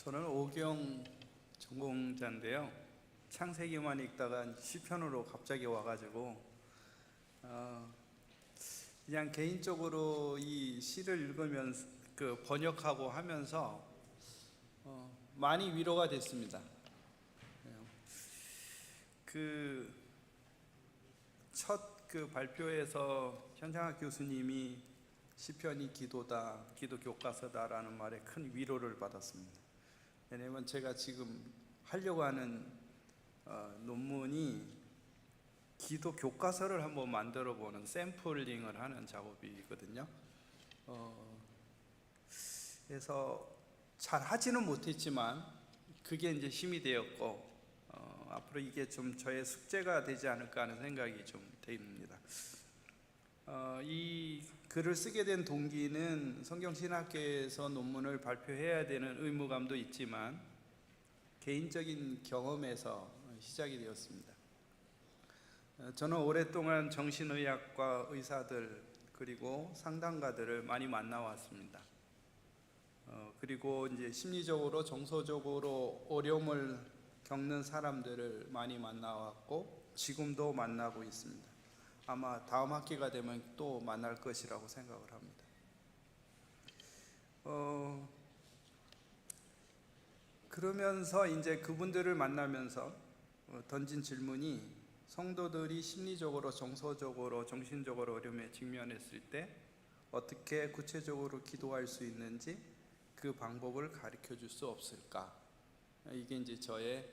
저는 오경 전공자인데요. 창세기만 읽다가 시편으로 갑자기 와가지고 그냥 개인적으로 이 시를 읽으면서 번역하고 하면서 많이 위로가 됐습니다. 첫 발표에서 현장학 교수님이 시편이 기도다, 기도 교과서다라는 말에 큰 위로를 받았습니다. 왜냐면 제가 지금 하려고 하는 논문이 기도 교과서를 한번 만들어 보는 샘플링을 하는 작업이거든요. 그래서 잘 하지는 못했지만 그게 이제 힘이 되었고 앞으로 이게 좀 저의 숙제가 되지 않을까 하는 생각이 좀 됩니다. 이 글을 쓰게 된 동기는 성경신학계에서 논문을 발표해야 되는 의무감도 있지만 개인적인 경험에서 시작이 되었습니다. 저는 오랫동안 정신의학과 의사들 그리고 상담가들을 많이 만나왔습니다. 그리고 이제 심리적으로 정서적으로 어려움을 겪는 사람들을 많이 만나왔고 지금도 만나고 있습니다. 아마 다음 학기가 되면 또 만날 것이라고 생각을 합니다. 그러면서 이제 그분들을 만나면서 던진 질문이 성도들이 심리적으로, 정서적으로, 정신적으로 어려움에 직면했을 때 어떻게 구체적으로 기도할 수 있는지 그 방법을 가르쳐 줄 수 없을까? 이게 이제 저의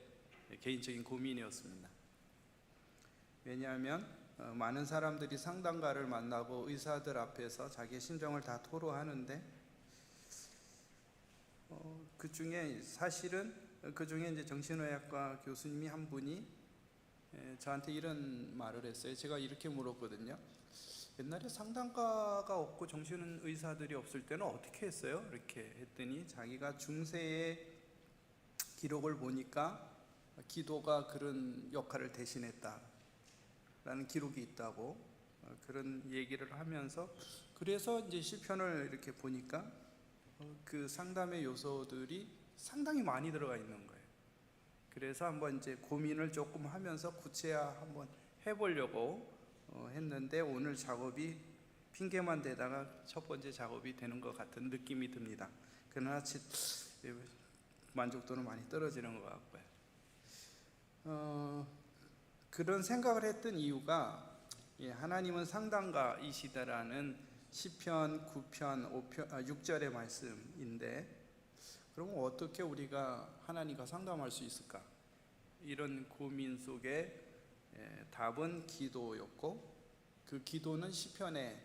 개인적인 고민이었습니다. 왜냐하면 많은 사람들이 상담가를 만나고 의사들 앞에서 자기의 심정을 다 토로하는데 그 중에 사실은 그 중에 이제 정신의학과 교수님이 한 분이 저한테 이런 말을 했어요. 제가 이렇게 물었거든요. 옛날에 상담가가 없고 정신의사들이 없을 때는 어떻게 했어요? 이렇게 했더니 자기가 중세의 기록을 보니까 기도가 그런 역할을 대신했다 라는 기록이 있다고 그런 얘기를 하면서 그래서 이제 시편을 이렇게 보니까 그 상담의 요소들이 상당히 많이 들어가 있는 거예요. 그래서 한번 이제 고민을 조금 하면서 구체화 한번 해보려고 했는데 오늘 작업이 핑계만 대다가 첫 번째 작업이 되는 것 같은 느낌이 듭니다. 그러나 만족도는 많이 떨어지는 것 같고요. 그런 생각을 했던 이유가 하나님은 상담가이시다라는 시편 9편 6절의 말씀인데 그럼 어떻게 우리가 하나님과 상담할 수 있을까? 이런 고민 속에 답은 기도였고 그 기도는 시편에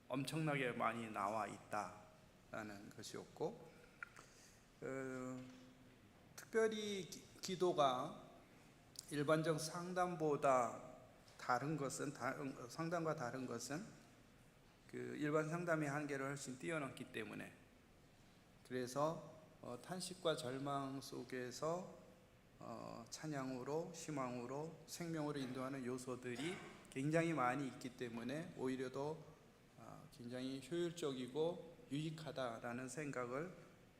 엄청나게 많이 나와 있다라는 것이었고 특별히 기도가 일반적 상담보다 상담과 다른 것은 그 일반 상담의 한계를 훨씬 뛰어넘기 때문에 그래서 탄식과 절망 속에서 찬양으로, 희망으로, 생명으로 인도하는 요소들이 굉장히 많이 있기 때문에 오히려 더 굉장히 효율적이고 유익하다라는 생각을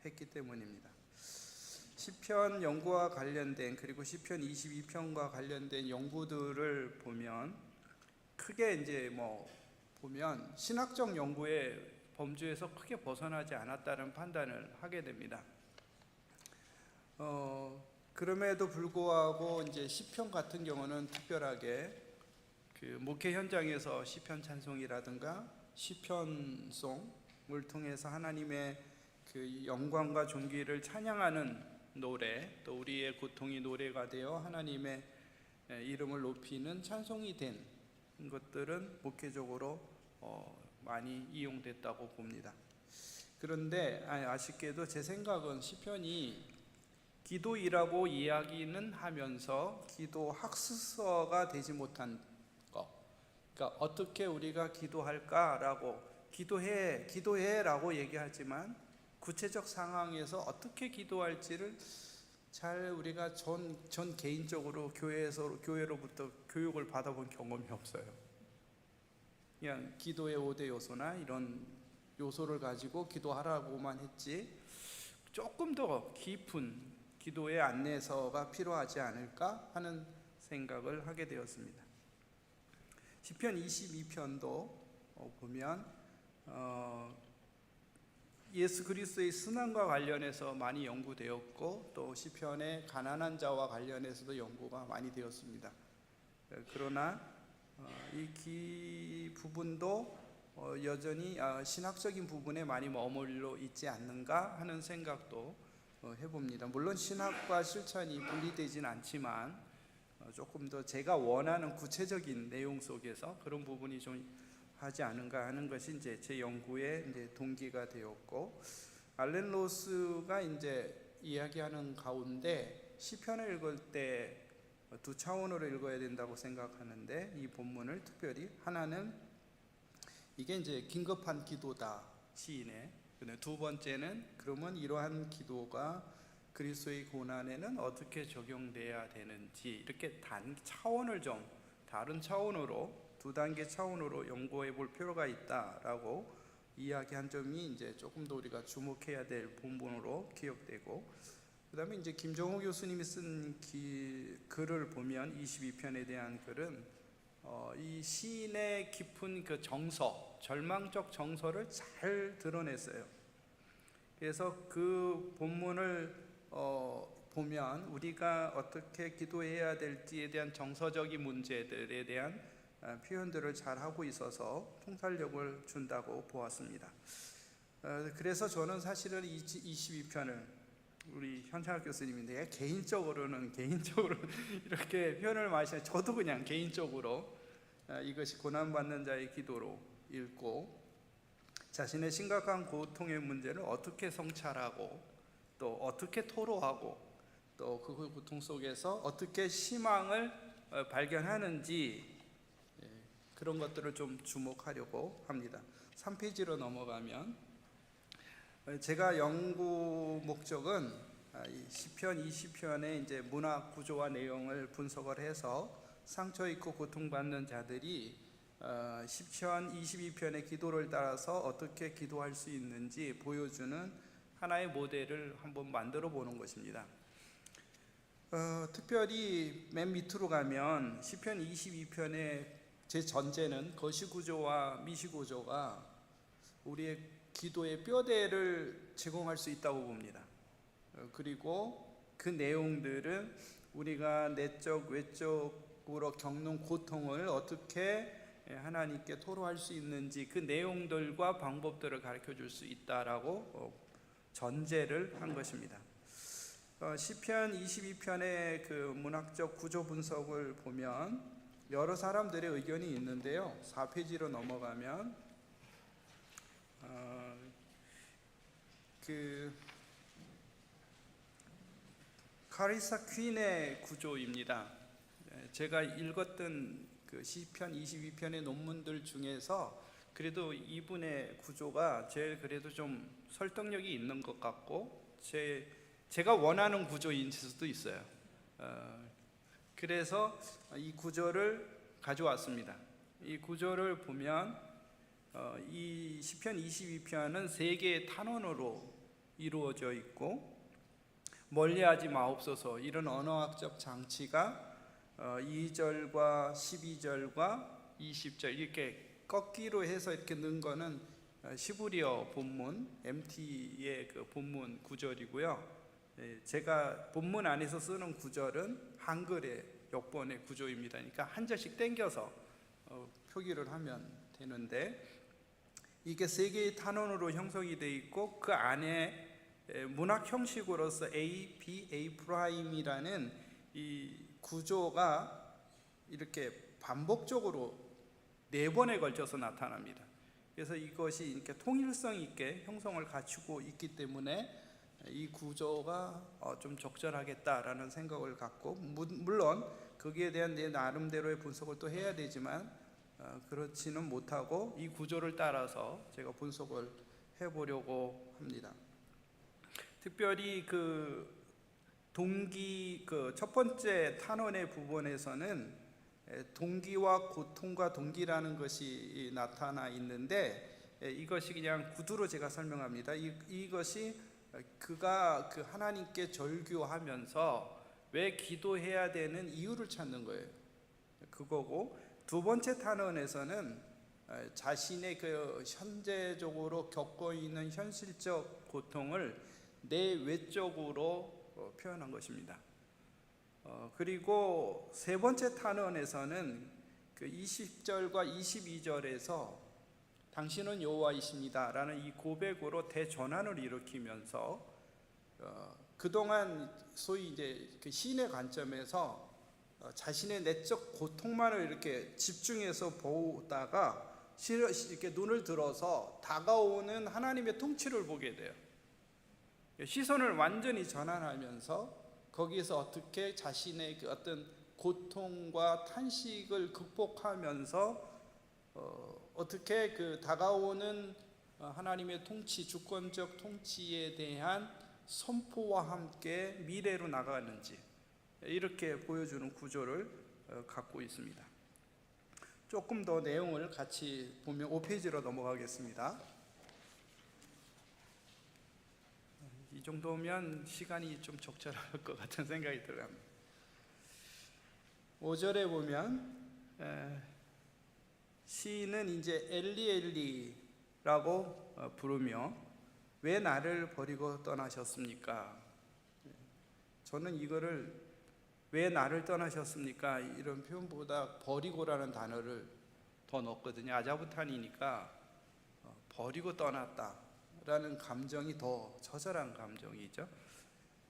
했기 때문입니다. 시편 연구와 관련된 그리고 시편 22편과 관련된 연구들을 보면 크게 이제 보면 신학적 연구의 범주에서 크게 벗어나지 않았다는 판단을 하게 됩니다. 그럼에도 불구하고 이제 시편 같은 경우는 특별하게 그 목회 현장에서 시편 찬송이라든가 시편송을 통해서 하나님의 그 영광과 존귀를 찬양하는 노래, 또 우리의 고통이 노래가 되어 하나님의 이름을 높이는 찬송이 된 것들은 목회적으로 많이 이용됐다고 봅니다. 그런데 아쉽게도 제 생각은 시편이 기도이라고 이야기는 하면서 기도 학습서가 되지 못한 것, 그러니까 어떻게 우리가 기도할까라고 기도해라고 얘기하지만 구체적 상황에서 어떻게 기도할지를 잘 우리가 전 개인적으로 교회로부터 교육을 받아본 경험이 없어요. 그냥 기도의 5대 요소나 이런 요소를 가지고 기도하라고만 했지 조금 더 깊은 기도의 안내서가 필요하지 않을까 하는 생각을 하게 되었습니다. 시편 22편도 보면 예수 그리스도의 순환과 관련해서 많이 연구되었고, 또 시편의 가난한 자와 관련해서도 연구가 많이 되었습니다. 그러나 이 부분도 여전히 신학적인 부분에 많이 머물러 있지 않는가 하는 생각도 해봅니다. 물론 신학과 실천이 분리되진 않지만 조금 더 제가 원하는 구체적인 내용 속에서 그런 부분이 좀 하지 않은가 하는 것이 이제 제 연구의 이제 동기가 되었고, 알렌 로스가 이제 이야기하는 가운데 시편을 읽을 때 두 차원으로 읽어야 된다고 생각하는데, 이 본문을 특별히 하나는 이게 이제 긴급한 기도다, 시인의. 두 번째는 그러면 이러한 기도가 그리스도의 고난에는 어떻게 적용돼야 되는지, 이렇게 차원을 좀 다른 차원으로, 두 단계 차원으로 연구해 볼 필요가 있다라고 이야기한 점이 이제 조금 더 우리가 주목해야 될 본문으로 기억되고, 그다음에 이제 김정호 교수님이 쓴 글을 보면 22편에 대한 글은 이 시인의 깊은 그 정서, 절망적 정서를 잘 드러냈어요. 그래서 그 본문을 보면 우리가 어떻게 기도해야 될지에 대한 정서적인 문제들에 대한 표현들을 잘 하고 있어서 통찰력을 준다고 보았습니다. 그래서 저는 사실은 22편을 우리 현창학 교수님인데 개인적으로는 이렇게 표현을 많이 하시는데, 저도 그냥 개인적으로 이것이 고난받는 자의 기도로 읽고, 자신의 심각한 고통의 문제를 어떻게 성찰하고 또 어떻게 토로하고 또 그 고통 속에서 어떻게 희망을 발견하는지, 그런 것들을 좀 주목하려고 합니다. 3페이지로 넘어가면, 제가 연구 목적은 시편 20편의 이제 문학 구조와 내용을 분석을 해서 상처 입고 고통받는 자들이 시편 22편의 기도를 따라서 어떻게 기도할 수 있는지 보여주는 하나의 모델을 한번 만들어 보는 것입니다. 특별히 맨 밑으로 가면 시편 22편의 제 전제는 거시구조와 미시구조가 우리의 기도의 뼈대를 제공할 수 있다고 봅니다. 그리고 그 내용들은 우리가 내적 외적으로 겪는 고통을 어떻게 하나님께 토로할 수 있는지, 그 내용들과 방법들을 가르쳐 줄 수 있다라고 전제를 한 것입니다. 시편 22편의 그 문학적 구조 분석을 보면 여러 사람들의 의견이 있는데요. 4페이지로 넘어가면 카리사 퀸의 구조입니다. 제가 읽었던 그 시편 22편의 논문들 중에서 그래도 이분의 구조가 제일 그래도 좀 설득력이 있는 것 같고, 제가 원하는 구조인 수도 있어요. 그래서 이 구조를 가져왔습니다. 이 구조를 보면 이 시편 22편은 세 개의 탄원으로 이루어져 있고, 멀리하지 마옵소서, 이런 언어학적 장치가 2절과 12절과 20절 이렇게 꺾기로 해서 이렇게 넣은 거는 시브리어 본문 MT의 그 본문 구절이고요. 제가 본문 안에서 쓰는 구절은 한글의 역본의 구조입니다. 그러니까 한 절씩 땡겨서 표기를 하면 되는데, 이게 세 개의 탄원으로 형성이 되어 있고, 그 안에 문학 형식으로서 A, B, A 프라임이라는 이 구조가 이렇게 반복적으로 4번에 걸쳐서 나타납니다. 그래서 이것이 이렇게 통일성 있게 형성을 갖추고 있기 때문에 이 구조가 좀 적절하겠다라는 생각을 갖고, 물론 거기에 대한 내 나름대로의 분석을 또 해야 되지만 그렇지는 못하고 이 구조를 따라서 제가 분석을 해보려고 합니다. 특별히 그 동기, 그 첫 번째 탄원의 부분에서는 동기와 고통과 동기라는 것이 나타나 있는데, 이것이 그냥 구두로 제가 설명합니다. 이것이 그가 그 하나님께 절규하면서 왜 기도해야 되는 이유를 찾는 거예요. 그거고, 두 번째 탄원에서는 자신의 그 현재적으로 겪고 있는 현실적 고통을 내외적으로 표현한 것입니다. 그리고 세 번째 탄원에서는 그 20절과 22절에서 당신은 여호와이십니다 라는 이 고백으로 대전환을 일으키면서 그동안 소위 이제 그 시인의 관점에서 자신의 내적 고통만을 이렇게 집중해서 보다가 이렇게 눈을 들어서 다가오는 하나님의 통치를 보게 돼요. 시선을 완전히 전환하면서 거기에서 어떻게 자신의 그 어떤 고통과 탄식을 극복하면서 어떻게 그 다가오는 하나님의 통치, 주권적 통치에 대한 선포와 함께 미래로 나가는지, 이렇게 보여주는 구조를 갖고 있습니다. 조금 더 내용을 같이 보면 5페이지로 넘어가겠습니다. 이 정도면 시간이 좀 적절할 것 같은 생각이 들어요. 5절에 보면 시인은 이제 엘리라고 부르며 왜 나를 버리고 떠나셨습니까? 저는 이거를 왜 나를 떠나셨습니까? 이런 표현보다 버리고라는 단어를 더 넣었거든요. 아자부탄이니까 버리고 떠났다라는 감정이 더 처절한 감정이죠.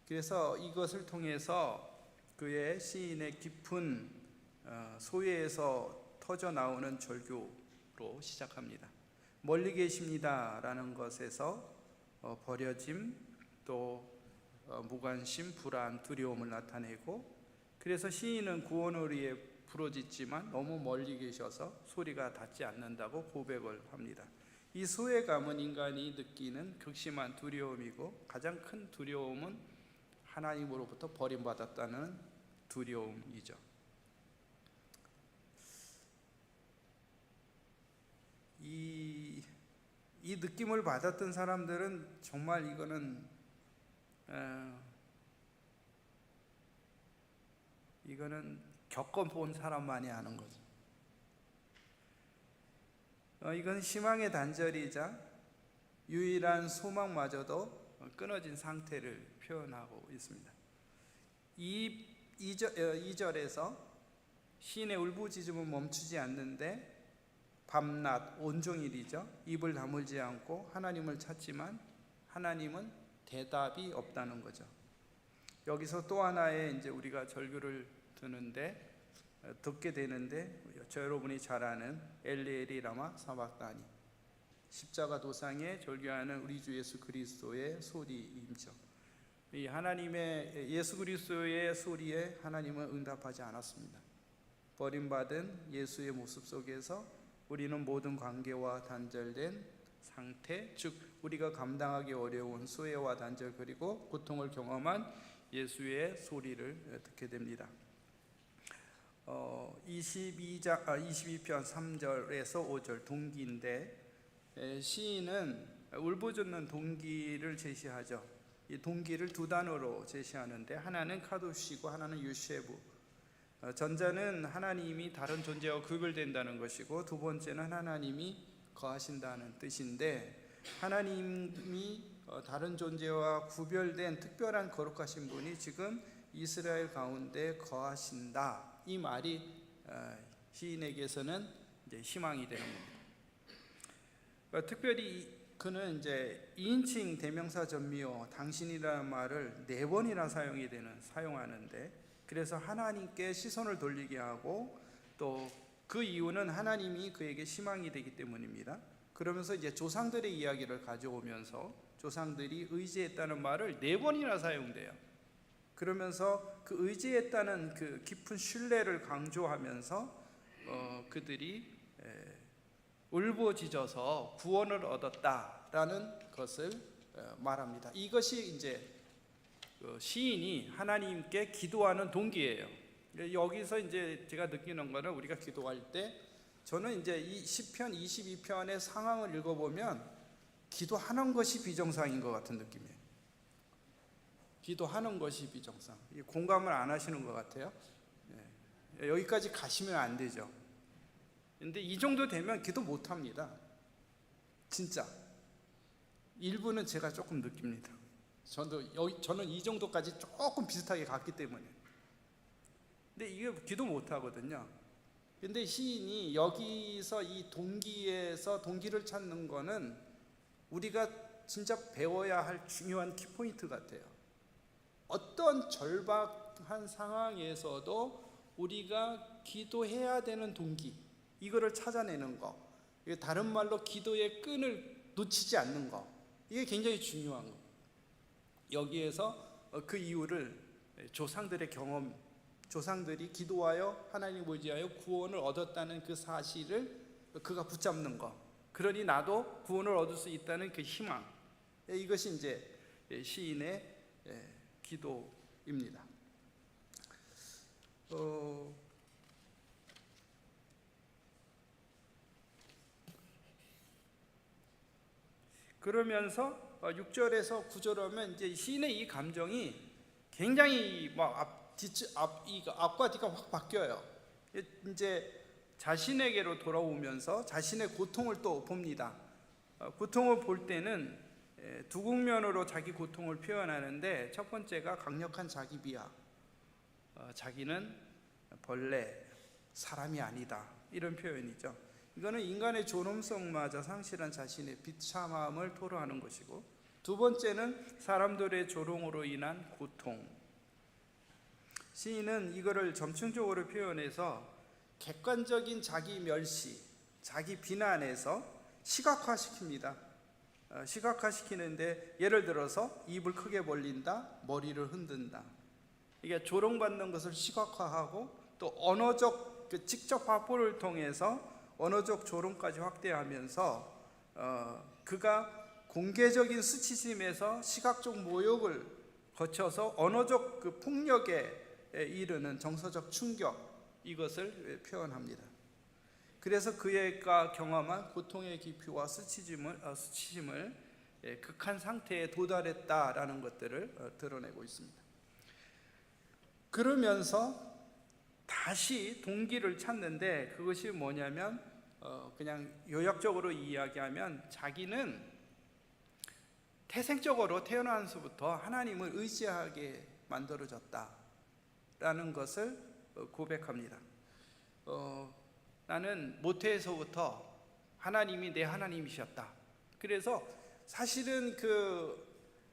그래서 이것을 통해서 그의 시인의 깊은 소외에서 터져 나오는 절규로 시작합니다. 멀리 계십니다라는 것에서 버려짐, 또 무관심, 불안, 두려움을 나타내고, 그래서 시인은 구원을 위해 부르짖지만 너무 멀리 계셔서 소리가 닿지 않는다고 고백을 합니다. 이 소외감은 인간이 느끼는 극심한 두려움이고, 가장 큰 두려움은 하나님으로부터 버림받았다는 두려움이죠. 이 느낌을 받았던 사람들은 정말 이거는 겪어본 사람만이 아는 거죠. 이건 희망의 단절이자 유일한 소망마저도 끊어진 상태를 표현하고 있습니다. 2절에서 시인의 울부짖음은 멈추지 않는데 밤낮 온종일이죠. 입을 다물지 않고 하나님을 찾지만 하나님은 대답이 없다는 거죠. 여기서 또 하나의 이제 우리가 절규를 듣게 되는데, 저 여러분이 잘 아는 엘리 라마 사박다니, 십자가 도상에 절규하는 우리 주 예수 그리스도의 소리이죠. 이 하나님의 예수 그리스도의 소리에 하나님은 응답하지 않았습니다. 버림받은 예수의 모습 속에서 우리는 모든 관계와 단절된 상태, 즉 우리가 감당하기 어려운 소외와 단절 그리고 고통을 경험한 예수의 소리를 듣게 됩니다. 22편 3절에서 5절 동기인데, 시인은 울부짖는 동기를 제시하죠. 이 동기를 두 단어로 제시하는데, 하나는 카도시고 하나는 유셰부. 전자는 하나님이 다른 존재와 구별된다는 것이고, 두 번째는 하나님이 거하신다는 뜻인데, 하나님이 다른 존재와 구별된 특별한 거룩하신 분이 지금 이스라엘 가운데 거하신다, 이 말이 시인에게서는 이제 희망이 되는 겁니다. 특별히 그는 이제 2인칭 대명사 전미어 당신이라는 말을 4번이나 사용하는데, 그래서 하나님께 시선을 돌리게 하고, 또 그 이유는 하나님이 그에게 희망이 되기 때문입니다. 그러면서 이제 조상들의 이야기를 가져오면서 조상들이 의지했다는 말을 4번이나 사용돼요. 그러면서 그 의지했다는 그 깊은 신뢰를 강조하면서 그들이 울부짖어서 구원을 얻었다라는 것을 말합니다. 이것이 이제 시인이 하나님께 기도하는 동기예요. 여기서 이제 제가 느끼는 거는, 우리가 기도할 때 저는 이제 이 시편 22편의 상황을 읽어보면 기도하는 것이 비정상인 것 같은 느낌이에요. 기도하는 것이 비정상. 공감을 안 하시는 것 같아요. 여기까지 가시면 안 되죠. 근데 이 정도 되면 기도 못 합니다. 진짜. 일부는 제가 조금 느낍니다. 저는 이 정도까지 조금 비슷하게 갔기 때문에. 근데 이게 기도 못 하거든요. 근데 시인이 여기서 이 동기에서 동기를 찾는 거는 우리가 진짜 배워야 할 중요한 키포인트 같아요. 어떤 절박한 상황에서도 우리가 기도해야 되는 동기, 이거를 찾아내는 거, 다른 말로 기도의 끈을 놓치지 않는 거, 이게 굉장히 중요한 거. 여기에서 그 이유를 조상들의 경험, 조상들이 기도하여 하나님 의지하여 구원을 얻었다는 그 사실을 그가 붙잡는 거, 그러니 나도 구원을 얻을 수 있다는 그 희망, 이것이 이제 시인의 기도입니다. 그러면서 6절에서 9절 오면 이제 시인의 이 감정이 굉장히 앞과 뒤가 확 바뀌어요. 이제 자신에게로 돌아오면서 자신의 고통을 또 봅니다. 고통을 볼 때는 두 국면으로 자기 고통을 표현하는데, 첫 번째가 강력한 자기 비하, 자기는 벌레, 사람이 아니다, 이런 표현이죠. 이거는 인간의 존엄성마저 상실한 자신의 비참함을 토로하는 것이고, 두 번째는 사람들의 조롱으로 인한 고통. 시인은 이거를 점층적으로 표현해서 객관적인 자기 멸시, 자기 비난에서 시각화시킵니다. 시각화시키는데, 예를 들어서 입을 크게 벌린다, 머리를 흔든다. 이게 조롱받는 것을 시각화하고, 또 언어적 직접 화포를 통해서 언어적 조롱까지 확대하면서 그가 공개적인 수치심에서 시각적 모욕을 거쳐서 언어적 그 폭력에 이르는 정서적 충격, 이것을 표현합니다. 그래서 그가 경험한 고통의 깊이와 수치심을 극한 상태에 도달했다라는 것들을 드러내고 있습니다. 그러면서 다시 동기를 찾는데, 그것이 뭐냐면 그냥 요약적으로 이야기하면 자기는 태생적으로 태어나면서부터 하나님을 의지하게 만들어졌다라는 것을 고백합니다. 나는 모태에서부터 하나님이 내 하나님이셨다. 그래서 사실은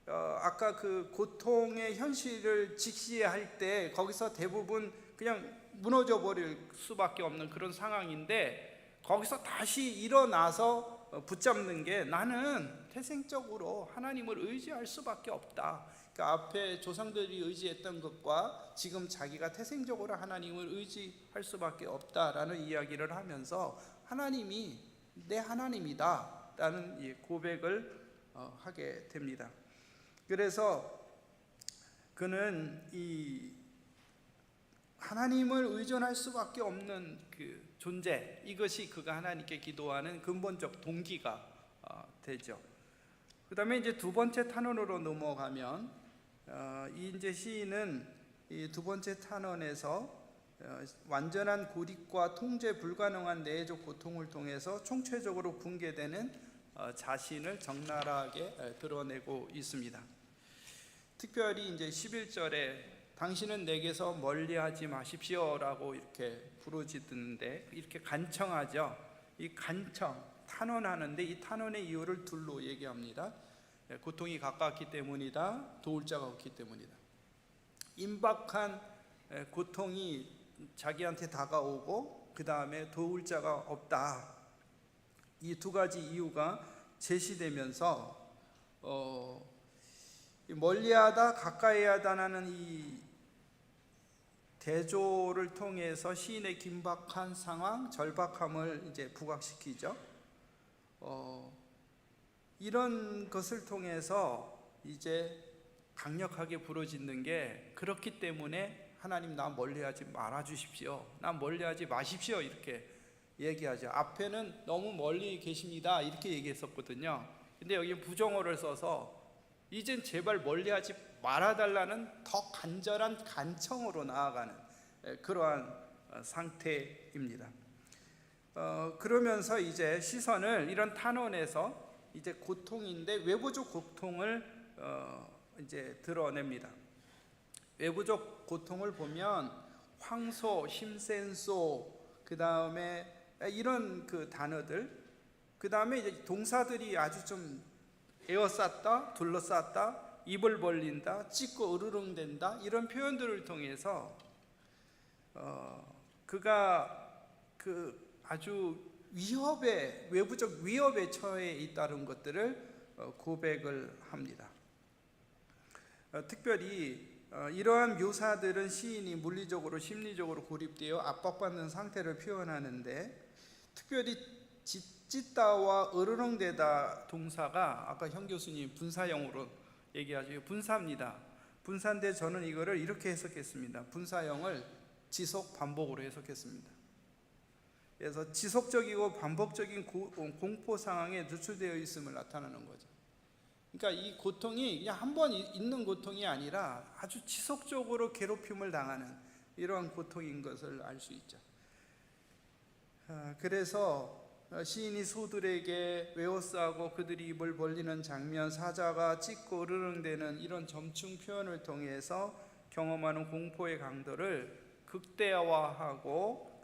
아까 그 고통의 현실을 직시할 때 거기서 대부분 그냥 무너져 버릴 수밖에 없는 그런 상황인데, 거기서 다시 일어나서 붙잡는 게, 나는 태생적으로 하나님을 의지할 수밖에 없다. 그러니까 앞에 조상들이 의지했던 것과 지금 자기가 태생적으로 하나님을 의지할 수밖에 없다라는 이야기를 하면서 하나님이 내 하나님이다 라는 이 고백을 하게 됩니다. 그래서 그는 이 하나님을 의존할 수밖에 없는 그 존재, 이것이 그가 하나님께 기도하는 근본적 동기가 되죠. 그 다음에 이제 두 번째 탄원으로 넘어가면, 이제 시인은 이 두 번째 탄원에서 완전한 고립과 통제 불가능한 내적 고통을 통해서 총체적으로 붕괴되는 자신을 적나라하게 드러내고 있습니다. 특별히 이제 11절에 당신은 내게서 멀리하지 마십시오라고 이렇게 부르짖는데, 이렇게 간청하죠. 이 간청, 탄원하는데 이 탄원의 이유를 둘로 얘기합니다. 고통이 가깝기 때문이다, 도울 자가 없기 때문이다. 임박한 고통이 자기한테 다가오고 그 다음에 도울 자가 없다, 이 두 가지 이유가 제시되면서 멀리하다 가까이하다라는 이 대조를 통해서 시인의 긴박한 상황, 절박함을 이제 부각시키죠. 이런 것을 통해서 이제 강력하게 부르짖는 게, 그렇기 때문에 하나님 나 멀리하지 말아 주십시오, 나 멀리하지 마십시오, 이렇게 얘기하죠. 앞에는 너무 멀리 계십니다 이렇게 얘기했었거든요. 근데 여기 부정어를 써서 이젠 제발 멀리하지 말아달라는 더 간절한 간청으로 나아가는 그러한 상태입니다. 그러면서 이제 시선을 이런 탄원에서 이제 고통인데 외부적 고통을 이제 드러냅니다. 외부적 고통을 보면 황소, 힘센소, 그 다음에 이런 그 단어들, 그 다음에 이제 동사들이 아주 좀 에워쌌다, 둘러쌌다, 입을 벌린다, 찢고 으르렁댄다, 이런 표현들을 통해서 그가 그 아주 위협에, 외부적 위협에 처해 있다는 것들을 고백을 합니다. 특별히 이러한 묘사들은 시인이 물리적으로 심리적으로 고립되어 압박받는 상태를 표현하는데, 특별히 찢다와 으르렁대다 동사가 아까 형 교수님 분사형으로 얘기하죠. 분사입니다. 분사인데 저는 이거를 이렇게 해석했습니다. 분사형을 지속 반복으로 해석했습니다. 그래서 지속적이고 반복적인 공포 상황에 노출되어 있음을 나타내는 거죠. 그러니까 이 고통이 그냥 한 번 있는 고통이 아니라 아주 지속적으로 괴롭힘을 당하는 이러한 고통인 것을 알 수 있죠. 그래서 시인이 소들에게 외워싸고 그들이 입을 벌리는 장면, 사자가 찢고 으르렁대는 이런 점층 표현을 통해서 경험하는 공포의 강도를 극대화하고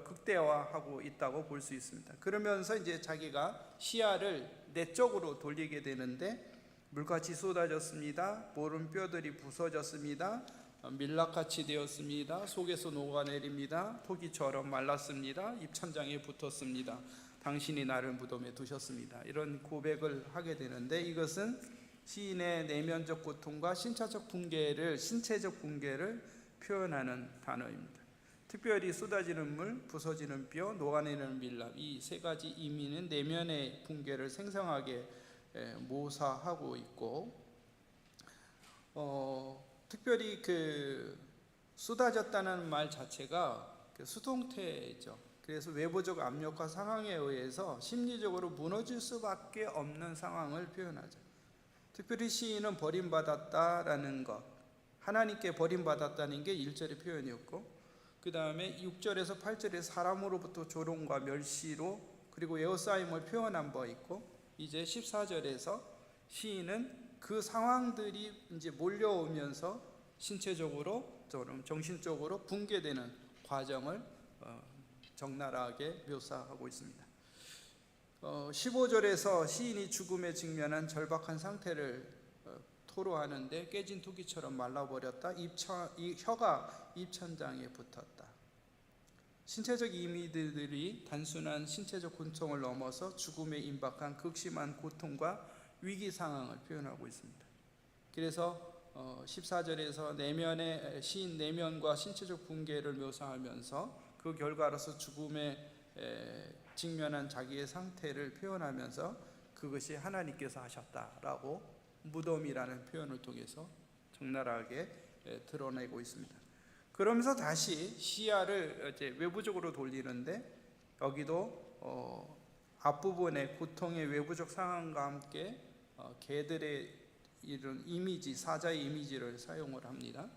극대화하고 있다고 볼 수 있습니다. 그러면서 이제 자기가 시야를 내적으로 돌리게 되는데, 물같이 쏟아졌습니다. 보름 뼈들이 부서졌습니다. 밀랍같이 되었습니다. 속에서 녹아내립니다. 토기처럼 말랐습니다. 입천장에 붙었습니다. 당신이 나를 무덤에 두셨습니다. 이런 고백을 하게 되는데, 이것은 시인의 내면적 고통과 신체적 붕괴를 표현하는 단어입니다. 특별히 쏟아지는 물, 부서지는 뼈, 녹아내리는 밀랍, 이 세 가지 의미는 내면의 붕괴를 생생하게 묘사하고 있고, 특별히 그 쏟아졌다는 말 자체가 수동태죠. 그래서 외부적 압력과 상황에 의해서 심리적으로 무너질 수밖에 없는 상황을 표현하죠. 특별히 시인은 버림받았다라는 것, 하나님께 버림받았다는 게 1절의 표현이었고, 그 다음에 6절에서 8절에 사람으로부터 조롱과 멸시로 그리고 에워싸임을 표현한 바 있고, 이제 14절에서 시인은 그 상황들이 이제 몰려오면서 신체적으로 정신적으로 붕괴되는 과정을 적나라하게 묘사하고 있습니다. 15절에서 시인이 죽음에 직면한 절박한 상태를 토로하는데, 깨진 토기처럼 말라버렸다. 혀가 입천장에 붙었다. 신체적 이미들이 단순한 신체적 고통을 넘어서 죽음에 임박한 극심한 고통과 위기 상황을 표현하고 있습니다. 그래서 14절에서 시인 내면과 신체적 붕괴를 묘사하면서 그 결과로서 죽음에 직면한 자기의 상태를 표현하면서 그것이 하나님께서 하셨다라고 무덤이라는 표현을 통해서 적나라하게 드러내고 있습니다. 그러면서 다시 시야를 이제 외부적으로 돌리는데, 여기도 앞부분에 고통의 외부적 상황과 함께 개들의 이런 이미지, 사자의 이미지를 사용을 합니다.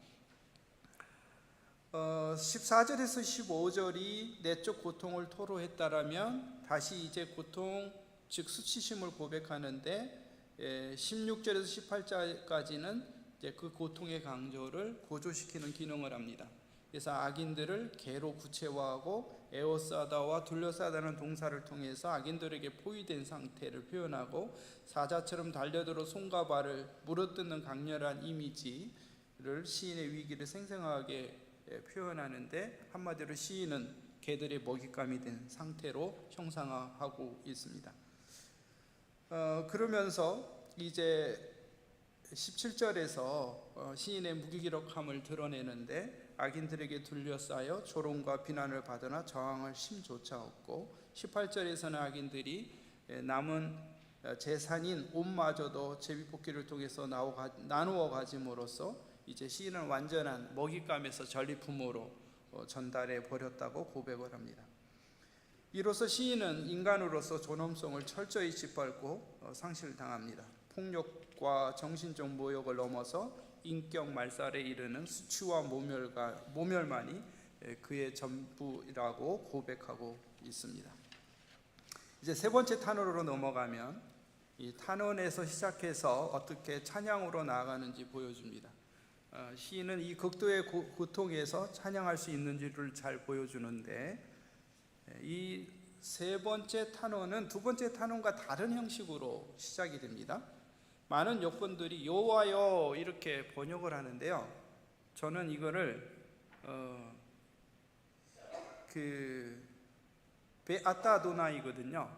14절에서 15절이 내적 고통을 토로했다라면, 다시 이제 고통, 즉 수치심을 고백하는데, 16절에서 18절까지는 이제 그 고통의 강조를 고조시키는 기능을 합니다. 그래서 악인들을 개로 구체화하고 에워싸다와 둘러싸다는 동사를 통해서 악인들에게 포위된 상태를 표현하고, 사자처럼 달려들어 손과 발을 물어뜯는 강렬한 이미지를 시인의 위기를 생생하게 표현하는데, 한마디로 시인은 개들의 먹잇감이 된 상태로 형상화하고 있습니다. 그러면서 이제 17절에서 시인의 무기력함을 드러내는데, 악인들에게 둘러싸여 조롱과 비난을 받으나 저항할 힘조차 없고, 18절에서는 악인들이 남은 재산인 옷마저도 제비뽑기를 통해서 나누어 가짐으로써 이제 시인은 완전한 먹잇감에서 전리품으로 전달해 버렸다고 고백을 합니다. 이로써 시인은 인간으로서 존엄성을 철저히 짓밟고 상실당합니다. 폭력, 폭력과 정신적 모욕을 넘어서 인격 말살에 이르는 수치와 모멸만이 그의 전부라고 고백하고 있습니다. 이제 세 번째 탄원으로 넘어가면 이 탄원에서 시작해서 어떻게 찬양으로 나아가는지 보여줍니다. 시인은 이 극도의 고통에서 찬양할 수 있는지를 잘 보여주는데, 이 세 번째 탄원은 두 번째 탄원과 다른 형식으로 시작이 됩니다. 많은 역본들이 여호와여 이렇게 번역을 하는데요, 저는 이거를 베아타 아도나이거든요.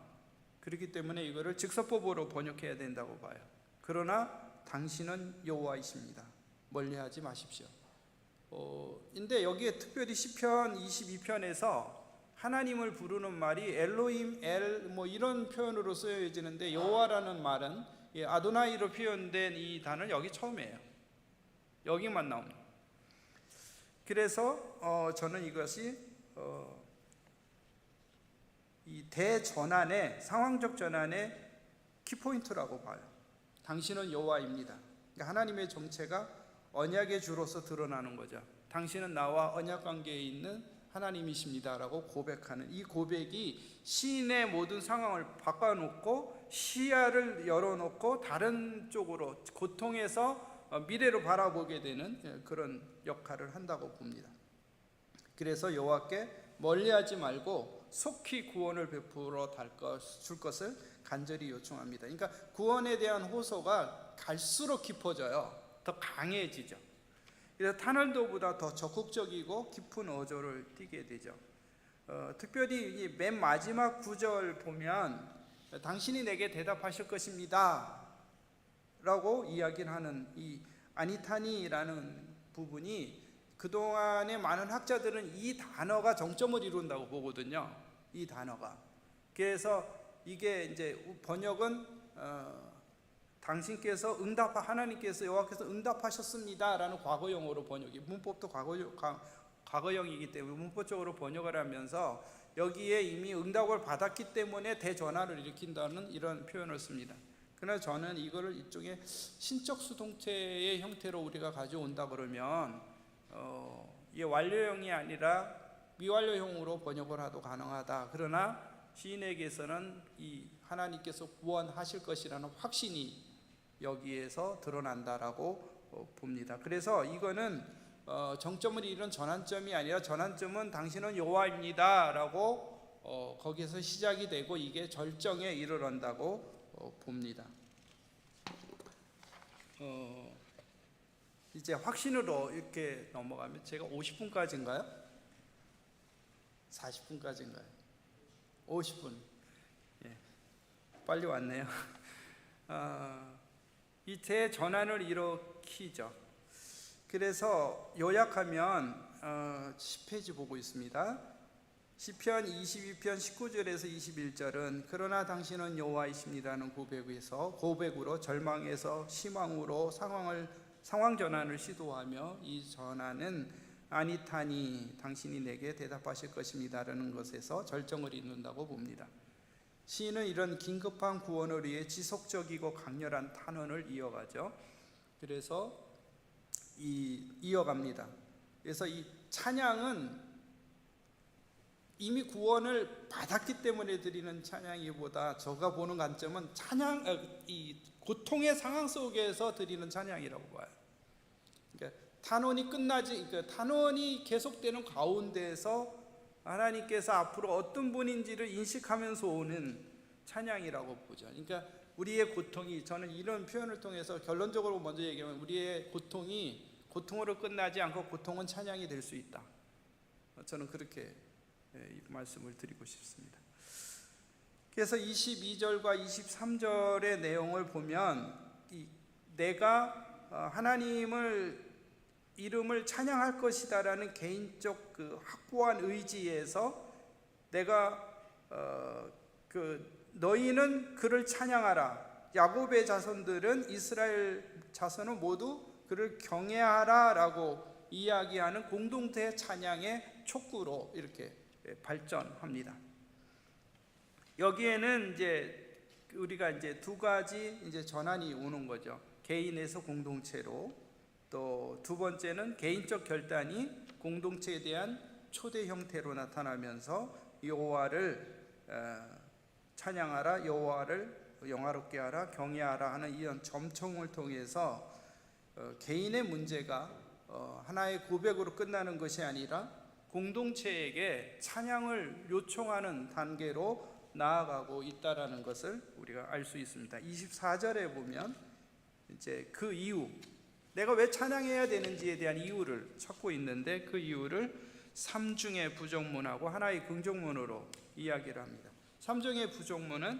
그렇기 때문에 이거를 직서법으로 번역해야 된다고 봐요. 그러나 당신은 여호와이십니다. 멀리하지 마십시오. 근데 여기에 특별히 시편 22편에서 하나님을 부르는 말이 엘로힘, 뭐 이런 표현으로 쓰여지는데, 여호와라는 말은 아도나이로 표현된 이 단어는 여기 처음이에요. 여기만 나옵니다. 그래서 저는 이것이 이 대전환의, 상황적 전환의 키포인트라고 봐요. 당신은 여호와입니다. 그러니까 하나님의 정체가 언약의 주로서 드러나는 거죠. 당신은 나와 언약 관계에 있는 하나님이십니다라고 고백하는 이 고백이 시인의 모든 상황을 바꿔놓고 시야를 열어놓고 다른 쪽으로, 고통에서 미래로 바라보게 되는 그런 역할을 한다고 봅니다. 그래서 여호와께 멀리하지 말고 속히 구원을 베풀어 줄 것을 간절히 요청합니다. 그러니까 구원에 대한 호소가 갈수록 깊어져요. 더 강해지죠. 그래서 탄원도보다 더 적극적이고 깊은 어조를 띠게 되죠. 특별히 이 맨 마지막 구절 보면 당신이 내게 대답하실 것입니다 라고 이야기를 하는 이 아니타니라는 부분이, 그동안의 많은 학자들은 이 단어가 정점을 이룬다고 보거든요. 이 단어가. 그래서 이게 이제 번역은 당신께서 하나님께서 여호와께서 응답하셨습니다라는 과거형으로 번역이, 문법도 과거형이기 때문에 문법적으로 번역을 하면서 여기에 이미 응답을 받았기 때문에 대전환을 일으킨다는 이런 표현을 씁니다. 그러나 저는 이거를 일종의 신적 수동태의 형태로 우리가 가져온다 그러면 이게 완료형이 아니라 미완료형으로 번역을 하도 가능하다. 그러나 시인에게서는 이 하나님께서 구원하실 것이라는 확신이 여기에서 드러난다라고 봅니다. 그래서 이거는 정점을 이룬 전환점이 아니라, 전환점은 당신은 여호와입니다라고 거기서 시작이 되고 이게 절정에 이르른다고 봅니다. 이제 확신으로 이렇게 넘어가면, 제가 50분까지인가요? 40분까지인가요? 50분. 예, 빨리 왔네요. 이 대전환을 일으키죠. 그래서 요약하면 10페이지 보고 있습니다. 시편 22편 19절에서 21절은 그러나 당신은 여호와이십니다는 고백으로 절망에서 희망으로 상황 전환을 시도하며, 이 전환은 아니타니 당신이 내게 대답하실 것입니다라는 것에서 절정을 이룬다고 봅니다. 시인은 이런 긴급한 구원을 위해 지속적이고 강렬한 탄원을 이어가죠. 그래서 이어갑니다. 그래서 이 찬양은 이미 구원을 받았기 때문에 드리는 찬양이보다, 제가 보는 관점은 이 고통의 상황 속에서 드리는 찬양이라고 봐요. 그러니까 탄원이 계속되는 가운데에서 하나님께서 앞으로 어떤 분인지를 인식하면서 오는 찬양이라고 보죠. 그러니까 우리의 고통이, 저는 이런 표현을 통해서 결론적으로 먼저 얘기하면, 우리의 고통이 고통으로 끝나지 않고 고통은 찬양이 될 수 있다. 저는 그렇게 말씀을 드리고 싶습니다. 그래서 22절과 23절의 내용을 보면, 내가 하나님을 이름을 찬양할 것이다라는 개인적 그 확고한 의지에서, 내가 너희는 그를 찬양하라, 야곱의 자손들은, 이스라엘 자손은 모두 그를 경외하라라고 이야기하는 공동체 찬양의 촉구로 이렇게 발전합니다. 여기에는 이제 우리가 이제 두 가지 이제 전환이 오는 거죠. 개인에서 공동체로, 또 두 번째는 개인적 결단이 공동체에 대한 초대 형태로 나타나면서 여호와를 찬양하라, 여호와를 영화롭게 하라, 경외하라 하는 이런 점총을 통해서 개인의 문제가 하나의 고백으로 끝나는 것이 아니라 공동체에게 찬양을 요청하는 단계로 나아가고 있다라는 것을 우리가 알 수 있습니다. 24절에 보면 이제 그 이유, 내가 왜 찬양해야 되는지에 대한 이유를 찾고 있는데, 그 이유를 삼중의 부정문하고 하나의 긍정문으로 이야기를 합니다. 삼중의 부정문은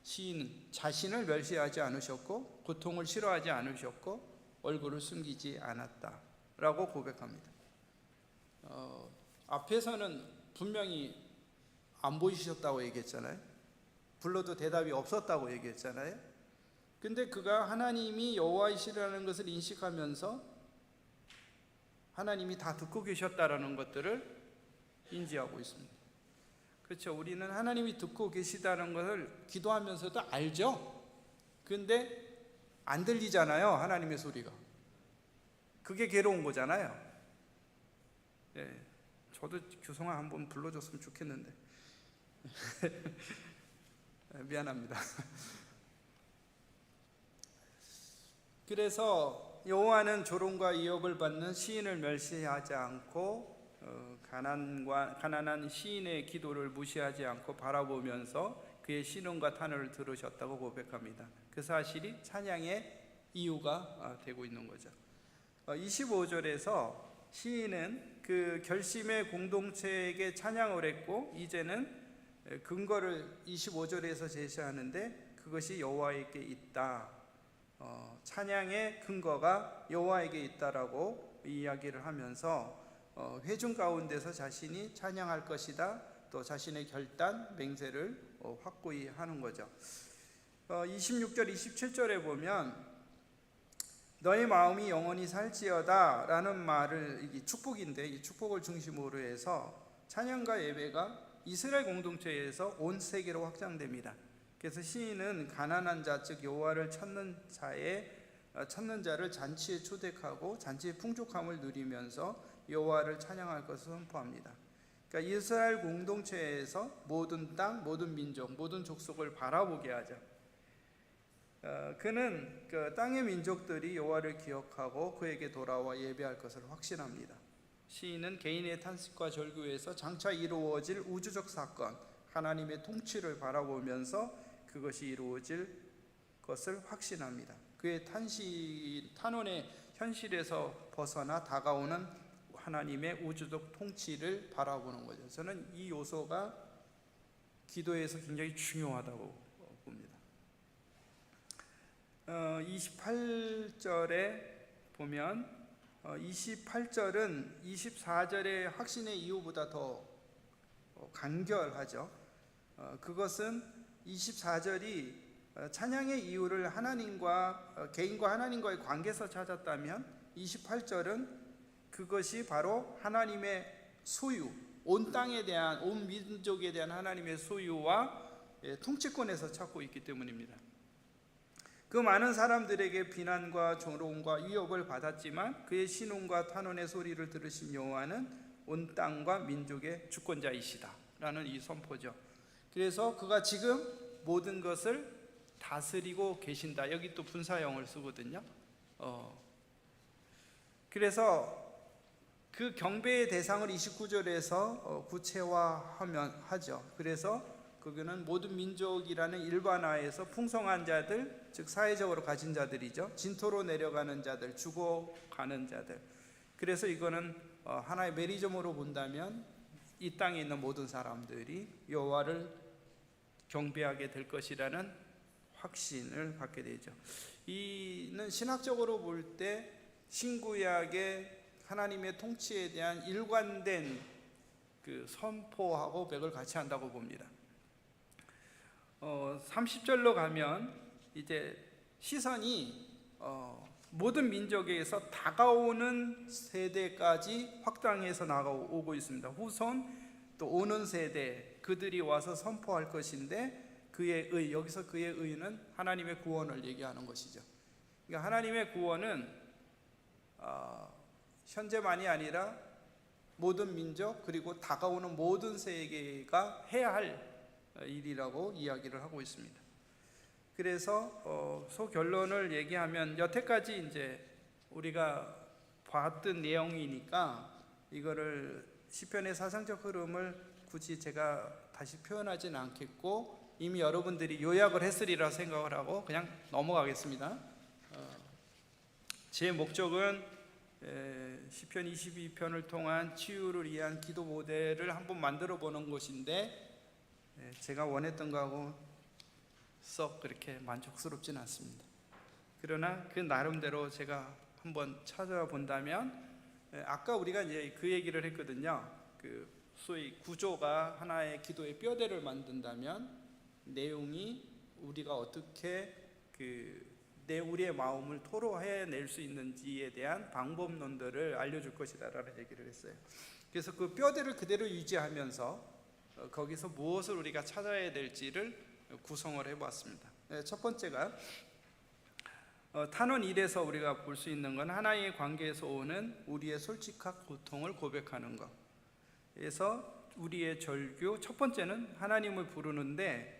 시인은 자신을 멸시하지 않으셨고 고통을 싫어하지 않으셨고 얼굴을 숨기지 않았다라고 고백합니다. 앞에서는 분명히 안 보이셨다고 얘기했잖아요. 불러도 대답이 없었다고 얘기했잖아요. 근데 그가 하나님이 여호와이시라는 것을 인식하면서 하나님이 다 듣고 계셨다라는 것들을 인지하고 있습니다. 그렇죠. 우리는 하나님이 듣고 계시다는 것을 기도하면서도 알죠. 근데 안 들리잖아요, 하나님의 소리가. 그게 괴로운 거잖아요. 네, 저도 규성아 한번 불러줬으면 좋겠는데 미안합니다. 그래서 여호와는 조롱과 위협을 받는 시인을 멸시하지 않고 가난한 시인의 기도를 무시하지 않고 바라보면서 그의 신음과 탄원을 들으셨다고 고백합니다. 그 사실이 찬양의 이유가 되고 있는 거죠. 25절에서 시인은 그 결심의 공동체에게 찬양을 했고, 이제는 근거를 25절에서 제시하는데 그것이 여호와에게 있다. 찬양의 근거가 여호와에게 있다라고 이야기를 하면서 회중 가운데서 자신이 찬양할 것이다, 또 자신의 결단, 맹세를 확고히 하는 거죠. 26절, 27절에 보면 너의 마음이 영원히 살지어다 라는 말을, 이게 축복인데 이 축복을 중심으로 해서 찬양과 예배가 이스라엘 공동체에서 온 세계로 확장됩니다. 그래서 시인은 가난한 자, 즉 여호와를 찾는 자를 잔치에 초대하고 잔치의 풍족함을 누리면서 여호와를 찬양할 것을 선포합니다. 그러니까 이스라엘 공동체에서 모든 땅, 모든 민족, 모든 족속을 바라보게 하죠. 그는 그 땅의 민족들이 여호와를 기억하고 그에게 돌아와 예배할 것을 확신합니다. 시인은 개인의 탄식과 절규에서 장차 이루어질 우주적 사건, 하나님의 통치를 바라보면서 그것이 이루어질 것을 확신합니다. 그의 탄원의 현실에서 벗어나 다가오는 하나님의 우주적 통치를 바라보는 거죠. 저는 이 요소가 기도에서 굉장히 중요하다고 봅니다. 28절에 보면 28절은 24절의 확신의 이유보다 더 간결하죠. 그것은 24절이 찬양의 이유를 하나님과 개인과 하나님과의 관계에서 찾았다면 28절은 그것이 바로 하나님의 소유, 온 땅에 대한, 온 민족에 대한 하나님의 소유와 통치권에서 찾고 있기 때문입니다. 그 많은 사람들에게 비난과 조롱과 위협을 받았지만 그의 신음과 탄원의 소리를 들으신 여호와는 온 땅과 민족의 주권자이시다 라는 이 선포죠. 그래서 그가 지금 모든 것을 다스리고 계신다. 여기 또 분사형을 쓰거든요. 그래서 그 경배의 대상을 29절에서 구체화하죠. 그래서 그거는 모든 민족이라는 일반화에서 풍성한 자들, 즉 사회적으로 가진 자들이죠. 진토로 내려가는 자들, 죽어가는 자들. 그래서 이거는 하나의 메리점으로 본다면 이 땅에 있는 모든 사람들이 여호와를 경배하게 될 것이라는 확신을 갖게 되죠. 이는 신학적으로 볼 때 신구약의 하나님의 통치에 대한 일관된 그 선포하고 백을 같이 한다고 봅니다. 30절로 가면 이제 시선이 모든 민족에서 다가오는 세대까지 확장해서 나가오고 있습니다. 후손 또 오는 세대, 그들이 와서 선포할 것인데 그의 의, 여기서 그의 의는 하나님의 구원을 얘기하는 것이죠. 그러니까 하나님의 구원은 현재만이 아니라 모든 민족 그리고 다가오는 모든 세계가 해야 할 일이라고 이야기를 하고 있습니다. 그래서 소결론을 얘기하면 여태까지 이제 우리가 봤던 내용이니까 이거를 시편의 사상적 흐름을 굳이 제가 다시 표현하지는 않겠고 이미 여러분들이 요약을 했으리라 생각을 하고 그냥 넘어가겠습니다. 제 목적은 시편 22편을 통한 치유를 위한 기도 모델을 한번 만들어 보는 것인데 제가 원했던 거하고 썩 그렇게 만족스럽지는 않습니다. 그러나 그 나름대로 제가 한번 찾아본다면 아까 우리가 이제 그 얘기를 했거든요. 그 소위 구조가 하나의 기도의 뼈대를 만든다면 내용이 우리가 어떻게 우리의 마음을 토로해낼 수 있는지에 대한 방법론들을 알려줄 것이다라는 얘기를 했어요. 그래서 그 뼈대를 그대로 유지하면서 거기서 무엇을 우리가 찾아야 될지를 구성을 해보았습니다. 첫 번째가 탄원 1에서 우리가 볼 수 있는 건 하나의 관계에서 오는 우리의 솔직한 고통을 고백하는 것. 그래서 우리의 절규, 첫 번째는 하나님을 부르는데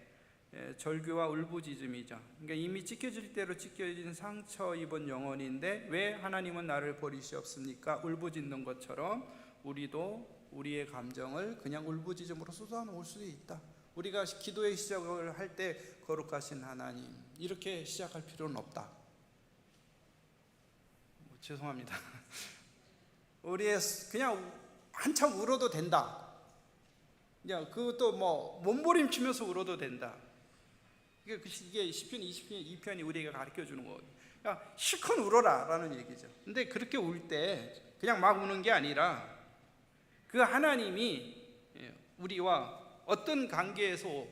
절규와 울부짖음이죠. 그러니까 이미 찢겨질 대로 찢겨진 상처 입은 영혼인데 왜 하나님은 나를 버리시옵습니까? 울부짖는 것처럼 우리도 우리의 감정을 그냥 울부짖음으로 쏟아놓을 수도 있다. 우리가 기도의 시작을 할 때 거룩하신 하나님 이렇게 시작할 필요는 없다. 죄송합니다. 우리의 그냥 한참 울어도 된다. 그냥 그것도 뭐 몸부림치면서 울어도 된다. 이게 시편 22편이 우리에게 가르쳐 주는 거거든요. 그러니까 실컷 울어라라는 얘기죠. 근데 그렇게 울 때 그냥 막 우는 게 아니라 그 하나님이 우리와 어떤 관계에서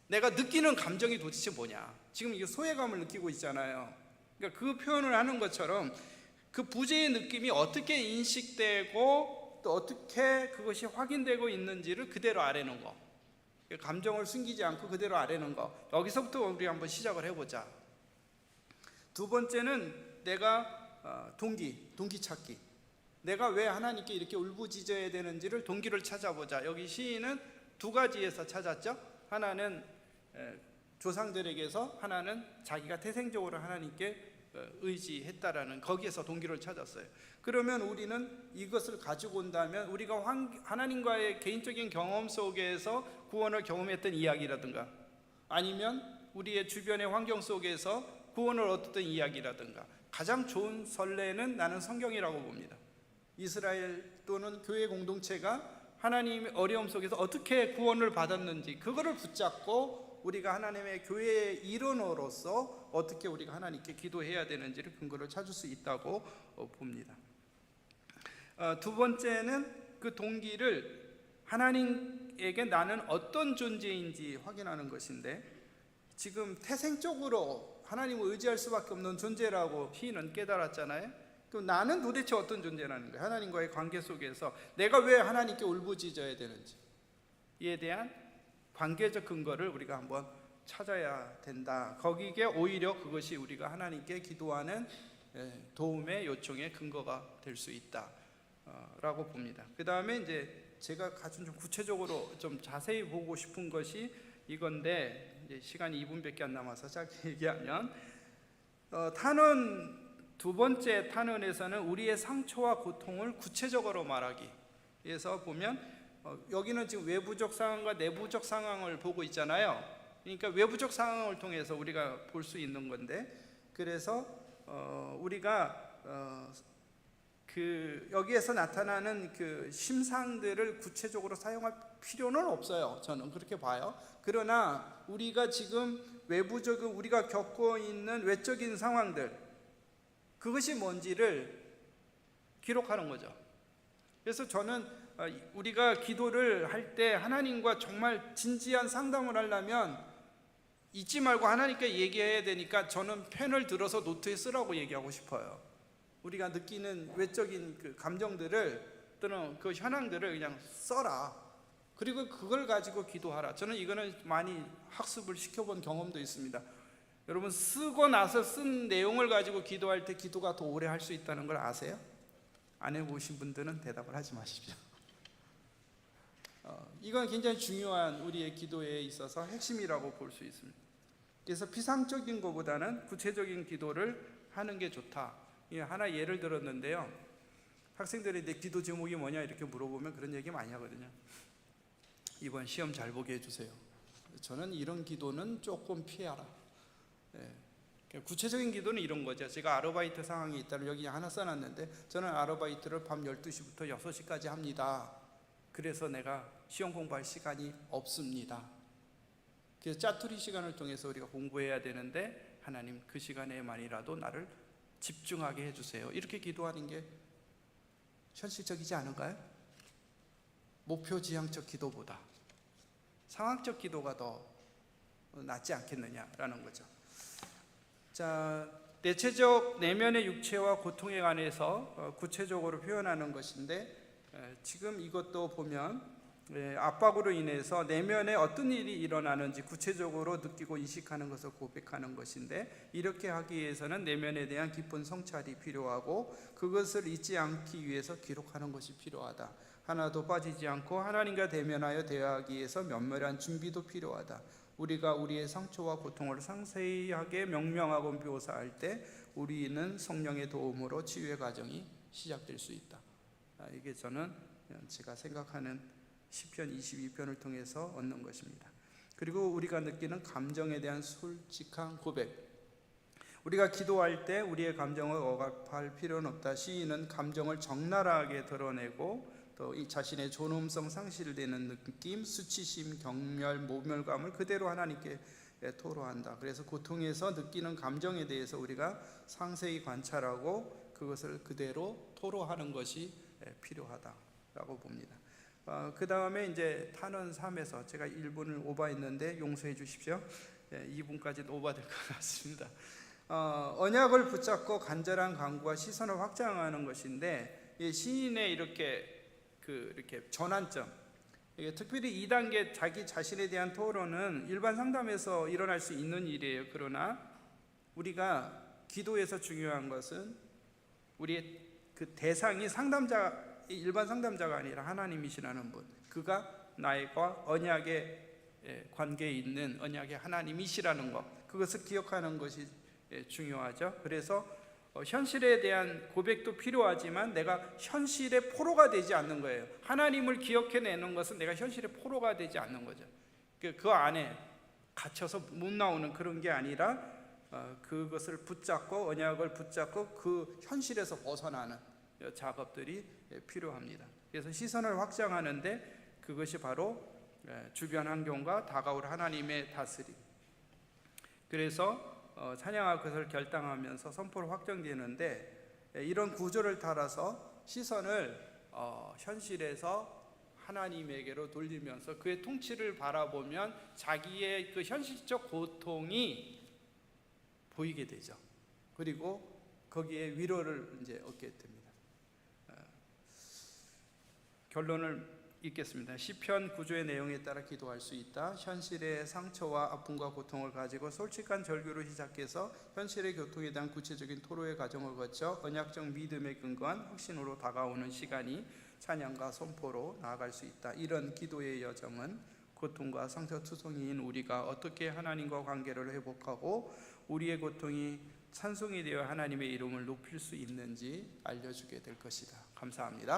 내가 느끼는 감정이 도대체 뭐냐. 지금 이게 소외감을 느끼고 있잖아요. 그러니까 그 표현을 하는 것처럼 그 부재의 느낌이 어떻게 인식되고 또 어떻게 그것이 확인되고 있는지를 그대로 아뢰는 거. 감정을 숨기지 않고 그대로 아뢰는 거. 여기서부터 우리 한번 시작을 해보자. 두 번째는 내가 동기 찾기. 내가 왜 하나님께 이렇게 울부짖어야 되는지를 동기를 찾아보자. 여기 시인은 두 가지에서 찾았죠. 하나는 조상들에게서, 하나는 자기가 태생적으로 하나님께 의지했다라는 거기에서 동기를 찾았어요. 그러면 우리는 이것을 가지고 온다면 우리가 하나님과의 개인적인 경험 속에서 구원을 경험했던 이야기라든가 아니면 우리의 주변의 환경 속에서 구원을 얻었던 이야기라든가 가장 좋은 선례는 나는 성경이라고 봅니다. 이스라엘 또는 교회 공동체가 하나님의 어려움 속에서 어떻게 구원을 받았는지 그거를 붙잡고 우리가 하나님의 교회의 일원으로서 어떻게 우리가 하나님께 기도해야 되는지를 근거를 찾을 수 있다고 봅니다. 두 번째는 그 동기를 하나님에게 나는 어떤 존재인지 확인하는 것인데 지금 태생적으로 하나님을 의지할 수밖에 없는 존재라고 시인은 깨달았잖아요. 그럼 나는 도대체 어떤 존재라는 거예요? 하나님과의 관계 속에서 내가 왜 하나님께 울부짖어야 되는지 이에 대한 관계적 근거를 우리가 한번 찾아야 된다. 거기에 오히려 그것이 우리가 하나님께 기도하는 도움의 요청의 근거가 될 수 있다라고 봅니다. 그 다음에 이제 제가 아주 좀 구체적으로 좀 자세히 보고 싶은 것이 이건데 이제 시간이 2분밖에 안 남아서 짧게 얘기하면 탄원 두 번째 탄원에서는 우리의 상처와 고통을 구체적으로 말하기. 그래서 보면 여기는 지금 외부적 상황과 내부적 상황을 보고 있잖아요. 그러니까 외부적 상황을 통해서 우리가 볼 수 있는 건데 그래서 우리가 여기에서 나타나는 그 심상들을 구체적으로 사용할 필요는 없어요. 저는 그렇게 봐요. 그러나 우리가 지금 외부적인 우리가 겪고 있는 외적인 상황들 그것이 뭔지를 기록하는 거죠. 그래서 저는 우리가 기도를 할 때 하나님과 정말 진지한 상담을 하려면 잊지 말고 하나님께 얘기해야 되니까 저는 펜을 들어서 노트에 쓰라고 얘기하고 싶어요. 우리가 느끼는 외적인 그 감정들을 또는 그 현황들을 그냥 써라. 그리고 그걸 가지고 기도하라. 저는 이거는 많이 학습을 시켜본 경험도 있습니다. 여러분 쓰고 나서 쓴 내용을 가지고 기도할 때 기도가 더 오래 할 수 있다는 걸 아세요? 안 해보신 분들은 대답을 하지 마십시오. 이건 굉장히 중요한 우리의 기도에 있어서 핵심이라고 볼 수 있습니다. 그래서 피상적인 것보다는 구체적인 기도를 하는 게 좋다. 하나 예를 들었는데요. 학생들이 내 기도 제목이 뭐냐 이렇게 물어보면 그런 얘기 많이 하거든요. 이번 시험 잘 보게 해주세요. 저는 이런 기도는 조금 피하라. 구체적인 기도는 이런 거죠. 제가 아르바이트 상황이 있다면 여기 하나 써놨는데, 저는 아르바이트를 밤 12시부터 6시까지 합니다. 그래서 내가 시험 공부할 시간이 없습니다. 그래서 짜투리 시간을 통해서 우리가 공부해야 되는데, 하나님 그 시간에만이라도 나를 집중하게 해주세요. 이렇게 기도하는 게 현실적이지 않은가요? 목표지향적 기도보다 상황적 기도가 더 낫지 않겠느냐라는 거죠. 자, 내체적 내면의 육체와 고통에 관해서 구체적으로 표현하는 것인데, 지금 이것도 보면 압박으로 인해서 내면에 어떤 일이 일어나는지 구체적으로 느끼고 인식하는 것을 고백하는 것인데, 이렇게 하기 위해서는 내면에 대한 깊은 성찰이 필요하고 그것을 잊지 않기 위해서 기록하는 것이 필요하다. 하나도 빠지지 않고 하나님과 대면하여 대화하기 위해서 면밀한 준비도 필요하다. 우리가 우리의 상처와 고통을 상세하게 명명하고 묘사할 때 우리는 성령의 도움으로 치유의 과정이 시작될 수 있다. 이게 저는 제가 생각하는 시편 22편을 통해서 얻는 것입니다. 그리고 우리가 느끼는 감정에 대한 솔직한 고백. 우리가 기도할 때 우리의 감정을 억압할 필요는 없다. 시인은 감정을 적나라하게 드러내고 또 이 자신의 존엄성 상실되는 느낌, 수치심, 경멸, 모멸감을 그대로 하나님께 토로한다. 그래서 고통에서 느끼는 감정에 대해서 우리가 상세히 관찰하고 그것을 그대로 토로하는 것이 필요하다라고 봅니다. 그 다음에 이제 탄원 3에서 제가 1분을 오버했는데 용서해 주십시오. 2분까지 오버될 것 같습니다. 언약을 붙잡고 간절한 간구와 시선을 확장하는 것인데, 시인의 이렇게 전환점, 특별히 2단계 자기 자신에 대한 토론은 일반 상담에서 일어날 수 있는 일이에요. 그러나 우리가 기도에서 중요한 것은 우리의 그 대상이 일반 상담자가 아니라 하나님이시라는 분, 그가 나와 언약의 관계에 있는 언약의 하나님이시라는 것, 그것을 기억하는 것이 중요하죠. 그래서 현실에 대한 고백도 필요하지만 내가 현실의 포로가 되지 않는 거예요. 하나님을 기억해내는 것은 내가 현실의 포로가 되지 않는 거죠. 그 안에 갇혀서 못 나오는 그런 게 아니라 그것을 붙잡고 언약을 붙잡고 그 현실에서 벗어나는 작업들이 필요합니다. 그래서 시선을 확장하는데 그것이 바로 주변 환경과 다가올 하나님의 다스림. 그래서 찬양과 그것을 결당하면서 선포를 확정되는데, 이런 구조를 따라서 시선을 현실에서 하나님에게로 돌리면서 그의 통치를 바라보면 자기의 그 현실적 고통이 보이게 되죠. 그리고 거기에 위로를 이제 얻게 됩니다. 결론을 읽겠습니다. 시편 9조의 내용에 따라 기도할 수 있다. 현실의 상처와 아픔과 고통을 가지고 솔직한 절규로 시작해서 현실의 고통에 대한 구체적인 토로의 과정을 거쳐 언약적 믿음에 근거한 확신으로 다가오는 시간이 찬양과 선포로 나아갈 수 있다. 이런 기도의 여정은 고통과 상처투성이인 우리가 어떻게 하나님과 관계를 회복하고 우리의 고통이 찬송이 되어 하나님의 이름을 높일 수 있는지 알려주게 될 것이다. 감사합니다.